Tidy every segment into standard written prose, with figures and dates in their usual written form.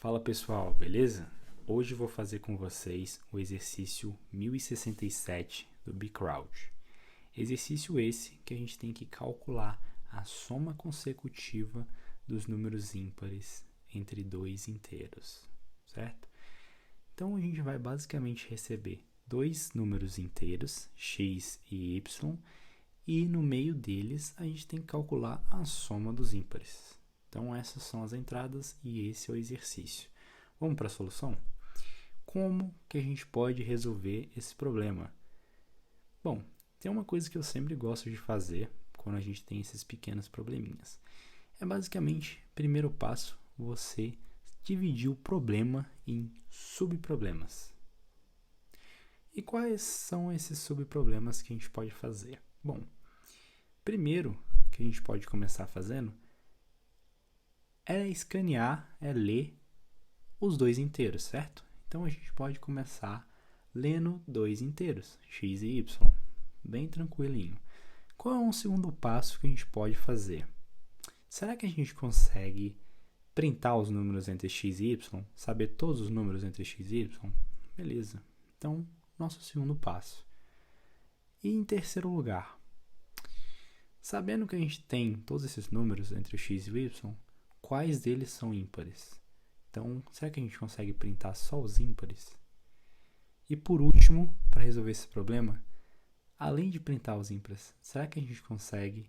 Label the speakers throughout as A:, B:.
A: Fala pessoal, beleza? Hoje vou fazer com vocês o exercício 1067 do bCrowd. Exercício esse que a gente tem que calcular a soma consecutiva dos números ímpares entre dois inteiros, certo? Então a gente vai basicamente receber dois números inteiros, x e y, e no meio deles a gente tem que calcular a soma dos ímpares. Então essas são as entradas e esse é o exercício. Vamos para a solução? Como que a gente pode resolver esse problema? Bom, tem uma coisa que eu sempre gosto de fazer quando a gente tem esses pequenos probleminhas. É basicamente, primeiro passo, você dividir o problema em subproblemas. E quais são esses subproblemas que a gente pode fazer? Bom, primeiro que a gente pode começar fazendo é escanear, ler os dois inteiros, certo? Então a gente pode começar lendo dois inteiros, x e y, bem tranquilinho. Qual é um segundo passo que a gente pode fazer? Será que a gente consegue printar os números entre x e y? Saber todos os números entre x e y? Beleza. Então, nosso segundo passo. E em terceiro lugar, sabendo que a gente tem todos esses números entre o x e o y, quais deles são ímpares? Então, será que a gente consegue printar só os ímpares? E por último, para resolver esse problema, além de printar os ímpares, será que a gente consegue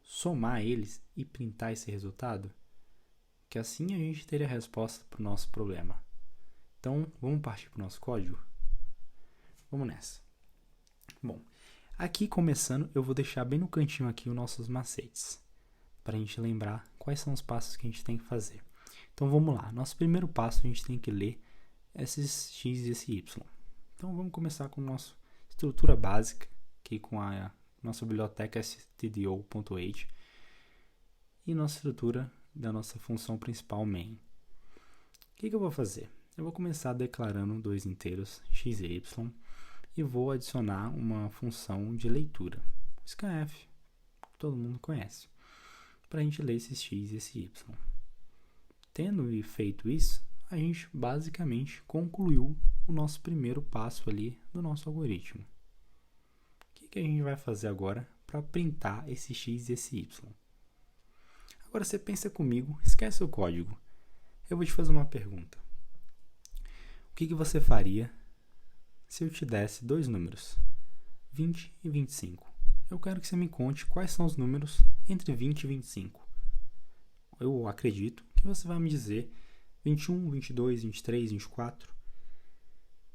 A: somar eles e printar esse resultado? Que assim a gente teria a resposta para o nosso problema. Então, vamos partir para o nosso código? Vamos nessa. Bom, aqui começando, eu vou deixar bem no cantinho aqui os nossos macetes, para a gente lembrar quais são os passos que a gente tem que fazer. Então vamos lá, nosso primeiro passo a gente tem que ler esses x e esse y. Então vamos começar com a nossa estrutura básica, aqui com a nossa biblioteca stdio.h e nossa estrutura da nossa função principal main. O que eu vou fazer? Eu vou começar declarando dois inteiros, x e y, e vou adicionar uma função de leitura, scanf, que todo mundo conhece, para a gente ler esses x e esse y. Tendo feito isso, a gente basicamente concluiu o nosso primeiro passo ali do nosso algoritmo. O que a gente vai fazer agora para printar esse x e esse y? Agora você pensa comigo, esquece o código. Eu vou te fazer uma pergunta. O que você faria se eu te desse dois números, 20 e 25? Eu quero que você me conte quais são os números entre 20 e 25. Eu acredito que você vai me dizer 21, 22, 23, 24.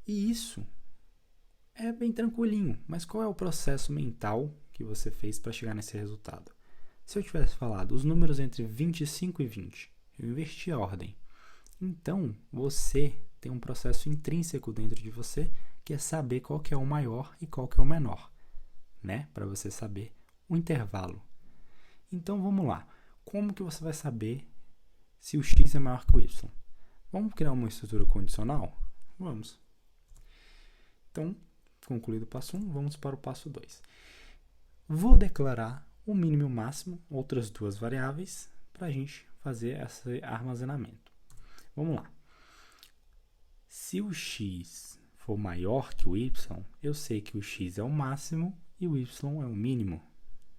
A: E isso é bem tranquilinho, mas qual é o processo mental que você fez para chegar nesse resultado? Se eu tivesse falado os números entre 25 e 20, eu inverti a ordem. Então, você tem um processo intrínseco dentro de você que é saber qual que é o maior e qual que é o menor, né? Para você saber o intervalo. Então, vamos lá. Como que você vai saber se o x é maior que o y? Vamos criar uma estrutura condicional? Vamos. Então, concluído o passo 1, vamos para o passo 2. Vou declarar o mínimo e o máximo, outras duas variáveis, para a gente fazer esse armazenamento. Vamos lá. Se o x for maior que o y, eu sei que o x é o máximo e o y é o mínimo,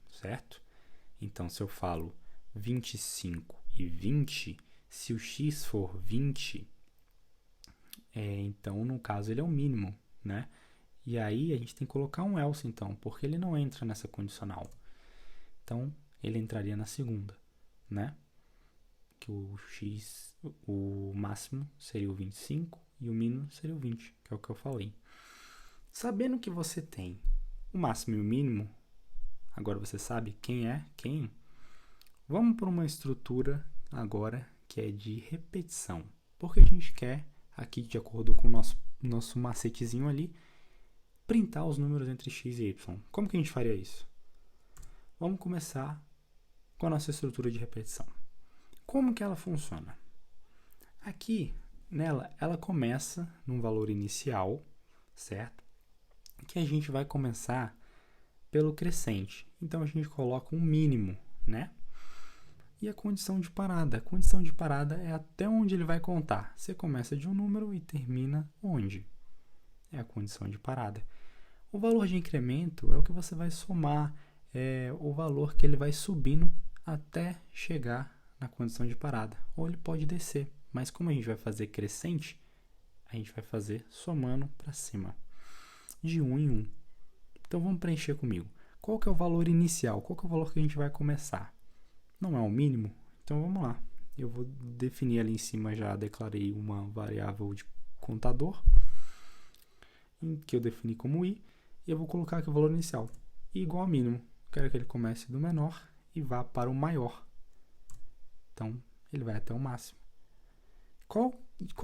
A: certo? Então, se eu falo 25 e 20, se o x for 20, então, no caso, ele é o mínimo, né? E aí, a gente tem que colocar um else, então, porque ele não entra nessa condicional. Então, ele entraria na segunda, né? Que o x, o máximo seria o 25 e o mínimo seria o 20, que é o que eu falei. Sabendo que você tem o máximo e o mínimo, agora você sabe quem é quem. Vamos para uma estrutura agora que é de repetição. Porque a gente quer, aqui de acordo com o nosso macetezinho ali, printar os números entre x e y. Como que a gente faria isso? Vamos começar com a nossa estrutura de repetição. Como que ela funciona? Aqui, nela, ela começa num valor inicial, certo? Que a gente vai começar pelo crescente. Então, a gente coloca um mínimo, né? E a condição de parada? A condição de parada é até onde ele vai contar. Você começa de um número e termina onde? É a condição de parada. O valor de incremento é o que você vai somar, é o valor que ele vai subindo até chegar na condição de parada. Ou ele pode descer, mas como a gente vai fazer crescente, a gente vai fazer somando para cima, de 1 em 1. Então vamos preencher comigo. Qual que é o valor inicial? Qual que é o valor que a gente vai começar? Não é o mínimo? Então vamos lá. Eu vou definir ali em cima, já declarei uma variável de contador, que eu defini como i, e eu vou colocar aqui o valor inicial, i igual a mínimo. Quero que ele comece do menor e vá para o maior. Então, ele vai até o máximo. Qual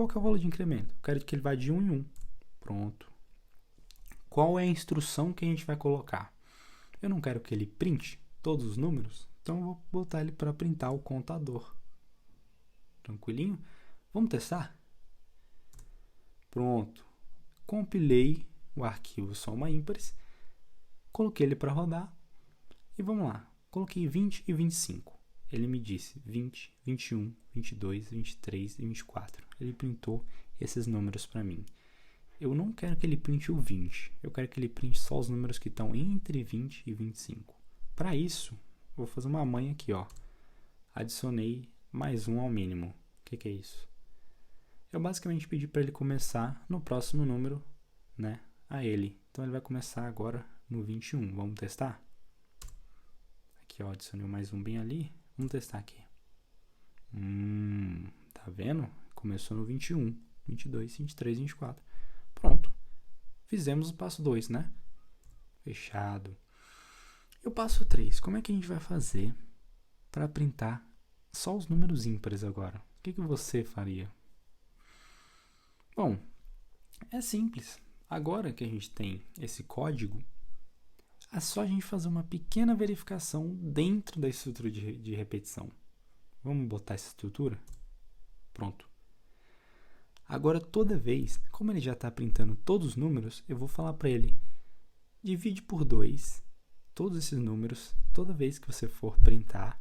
A: que é o valor de incremento? Eu quero que ele vá de 1 em 1. Pronto. Qual é a instrução que a gente vai colocar? Eu não quero que ele printe todos os números, então eu vou botar ele para printar o contador. Tranquilinho? Vamos testar? Pronto. Compilei o arquivo soma ímpares, coloquei ele para rodar e vamos lá. Coloquei 20 e 25. Ele me disse 20, 21, 22, 23 e 24. Ele printou esses números para mim. Eu não quero que ele printe o 20. Eu quero que ele printe só os números que estão entre 20 e 25. Para isso, vou fazer uma manha aqui, ó. Adicionei mais um ao mínimo. O que é isso? Eu basicamente pedi para ele começar no próximo número, né, a ele. Então ele vai começar agora no 21. Vamos testar? Aqui, ó, adicionei mais um bem ali. Vamos testar aqui. Tá vendo? Começou no 21, 22, 23, 24. Pronto. Fizemos o passo 2, né? Fechado. E o passo 3, como é que a gente vai fazer para printar só os números ímpares agora? O que você faria? Bom, é simples. Agora que a gente tem esse código, é só a gente fazer uma pequena verificação dentro da estrutura de repetição. Vamos botar essa estrutura? Pronto. Agora, toda vez, como ele já está printando todos os números, eu vou falar para ele, divide por 2 todos esses números, toda vez que você for printar.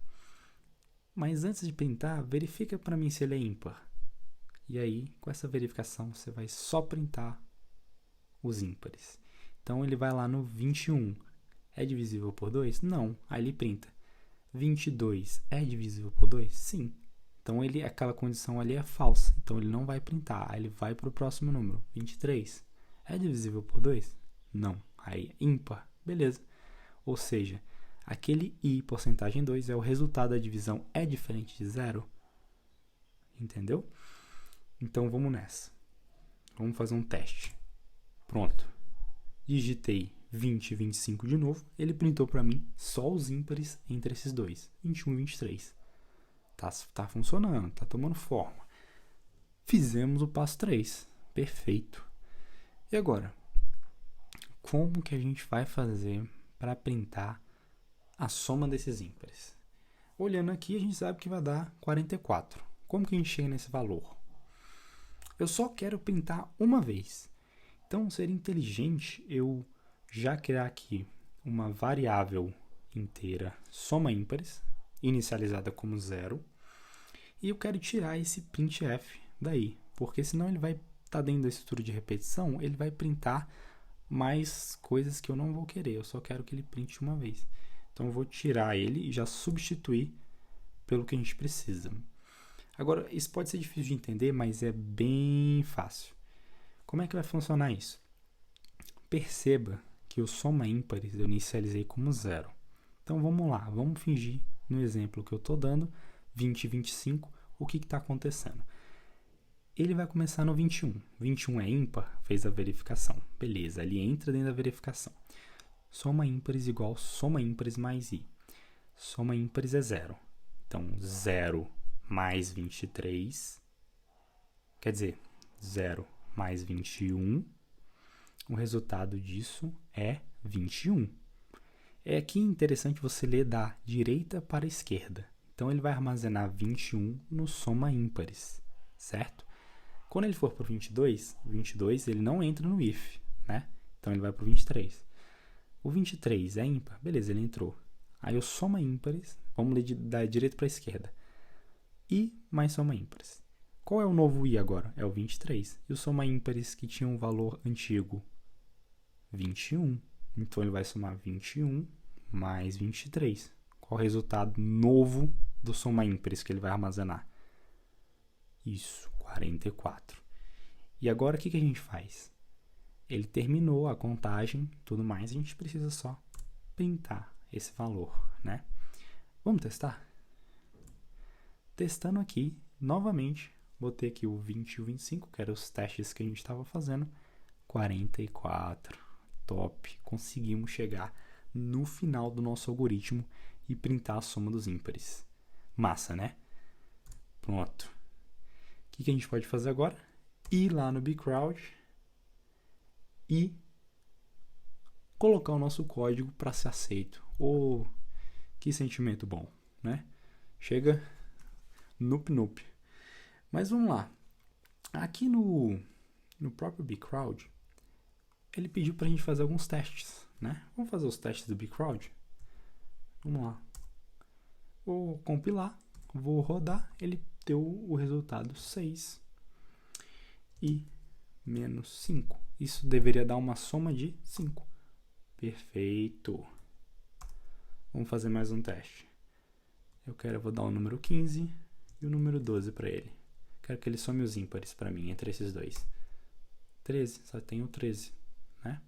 A: Mas antes de printar, verifica para mim se ele é ímpar. E aí, com essa verificação, você vai só printar os ímpares. Então, ele vai lá no 21. É divisível por 2? Não. Aí ele printa. 22 é divisível por 2? Sim. Então, aquela condição ali é falsa. Então, ele não vai printar. Aí ele vai para o próximo número. 23. É divisível por 2? Não. Aí, ímpar. Beleza. Ou seja, aquele i porcentagem 2 é o resultado da divisão. É diferente de 0? Entendeu? Então, vamos nessa. Vamos fazer um teste. Pronto. Digitei 20 e 25 de novo. Ele printou para mim só os ímpares entre esses dois. 21 e 23. Tá funcionando, tá tomando forma. Fizemos o passo 3. Perfeito. E agora? Como que a gente vai fazer para printar a soma desses ímpares? Olhando aqui, a gente sabe que vai dar 44. Como que a gente chega nesse valor? Eu só quero printar uma vez. Então, seria inteligente eu já criar aqui uma variável inteira soma ímpares, inicializada como 0, e eu quero tirar esse printf daí, porque senão ele vai estar dentro da estrutura de repetição, ele vai printar mais coisas que eu não vou querer, eu só quero que ele printe uma vez. Então, eu vou tirar ele e já substituir pelo que a gente precisa. Agora, isso pode ser difícil de entender, mas é bem fácil. Como é que vai funcionar isso? Perceba que o soma ímpares eu inicializei como 0. Então, vamos lá. Vamos fingir, no exemplo que eu estou dando, 20 e 25, o que está acontecendo? Ele vai começar no 21. 21 é ímpar? Fez a verificação. Beleza, ele entra dentro da verificação. Soma ímpares igual soma ímpares mais i. Soma ímpares é 0. Então, 0 mais 23, quer dizer, 0 mais 21, o resultado disso é 21. É aqui interessante você ler da direita para a esquerda. Então, ele vai armazenar 21 no soma ímpares, certo? Quando ele for para o 22, ele não entra no if, né? Então, ele vai para o 23. O 23 é ímpar? Beleza, ele entrou. Aí, o soma ímpares Vamos ler da direita para a esquerda. I mais soma ímpares. Qual é o novo I agora? É o 23. E o soma ímpares que tinha um valor antigo? 21. Então ele vai somar 21 mais 23. Qual o resultado novo do soma ímpares que ele vai armazenar? Isso, 44. E agora o que a gente faz? Ele terminou a contagem, tudo mais, a gente precisa só printar esse valor, né? Vamos testar? Testando aqui, novamente, botei aqui o 20 e o 25, que eram os testes que a gente estava fazendo. 44, top! Conseguimos chegar no final do nosso algoritmo e printar a soma dos ímpares. Massa, né? Pronto. O que a gente pode fazer agora? Ir lá no Bcrowd e colocar o nosso código para ser aceito. Oh, que sentimento bom, né? Chega, nup. Mas vamos lá. Aqui no próprio Bcrowd, ele pediu para a gente fazer alguns testes, né? Vamos fazer os testes do Bcrowd? Vamos lá. Vou compilar, vou rodar, ele deu o resultado 6 e menos 5. Isso deveria dar uma soma de 5. Perfeito. Vamos fazer mais um teste. Eu vou dar o número 15 e o número 12 para ele. Quero que ele some os ímpares para mim, entre esses dois. 13, só tem o 13, né?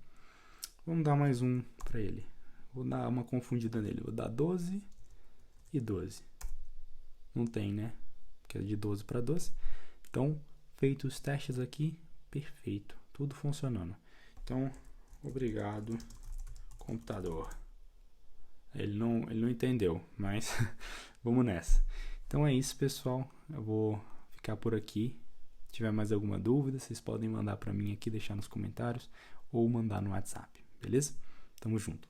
A: Vamos dar mais um para ele. Vou dar uma confundida nele. Vou dar 12 e 12. Não tem, né? Porque é de 12 para 12. Então, feitos os testes aqui, perfeito. Tudo funcionando. Então, obrigado, computador. Ele não entendeu, mas vamos nessa. Então é isso, pessoal. Eu vou ficar por aqui. Se tiver mais alguma dúvida, vocês podem mandar para mim aqui, deixar nos comentários ou mandar no WhatsApp, beleza? Tamo junto.